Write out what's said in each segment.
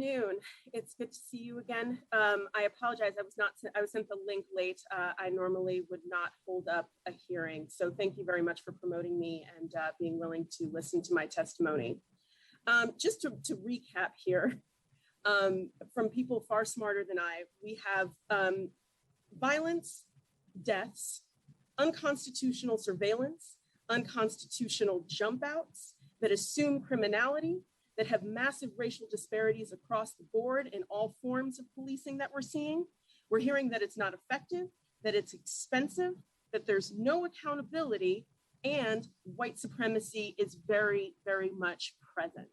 afternoon. It's good to see you again. I apologize. I was sent the link late. I normally would not hold up a hearing. So thank you very much for promoting me and being willing to listen to my testimony. Just to recap here, from people far smarter than I, we have violence, deaths, unconstitutional surveillance, unconstitutional jump outs that assume criminality, that have massive racial disparities across the board in all forms of policing that we're seeing. We're hearing that it's not effective, that it's expensive, that there's no accountability, and white supremacy is very, very much present.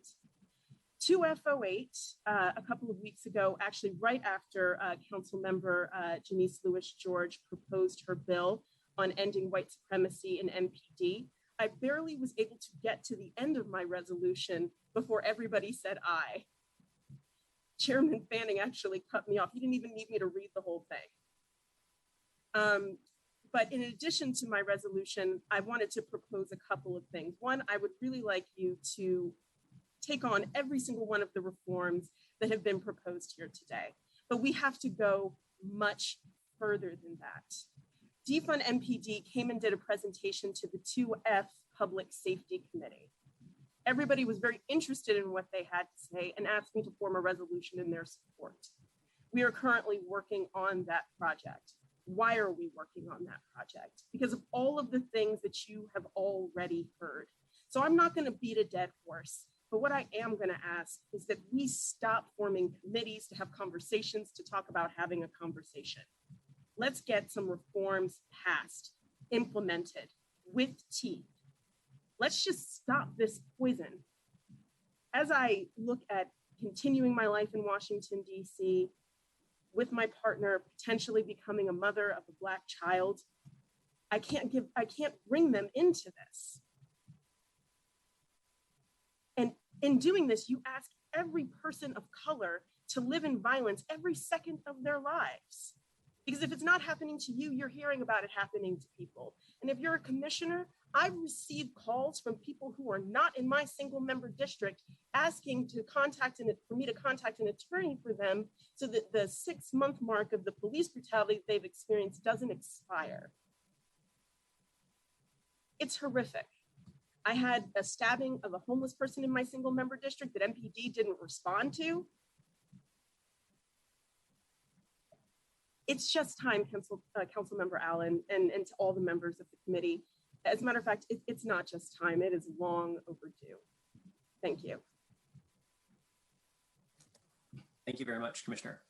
2F08, a couple of weeks ago, actually right after Councilmember Janice Lewis-George proposed her bill on ending white supremacy in MPD, I barely was able to get to the end of my resolution before everybody said aye. Chairman Fanning actually cut me off. He didn't even need me to read the whole thing. But in addition to my resolution, I wanted to propose a couple of things. One, I would really like you to take on every single one of the reforms that have been proposed here today. But we have to go much further than that. Defund MPD came and did a presentation to the 2F Public Safety Committee. Everybody was very interested in what they had to say and asked me to form a resolution in their support. We are currently working on that project. Why are we working on that project? Because of all of the things that you have already heard. So I'm not going to beat a dead horse, but what I am going to ask is that we stop forming committees to have conversations to talk about having a conversation. Let's get some reforms passed, implemented with teeth. Let's just stop this poison. As I look at continuing my life in Washington, D.C., with my partner potentially becoming a mother of a Black child, I can't bring them into this. And in doing this, you ask every person of color to live in violence every second of their lives. Because if it's not happening to you, you're hearing about it happening to people. And if you're a commissioner, I've received calls from people who are not in my single member district asking for me to contact an attorney for them so that the 6-month mark of the police brutality they've experienced doesn't expire. It's horrific. I had a stabbing of a homeless person in my single member district that MPD didn't respond to. It's just time, Councilmember Allen, and to all the members of the committee. As a matter of fact, it's not just time, it is long overdue. Thank you. Thank you very much, Commissioner.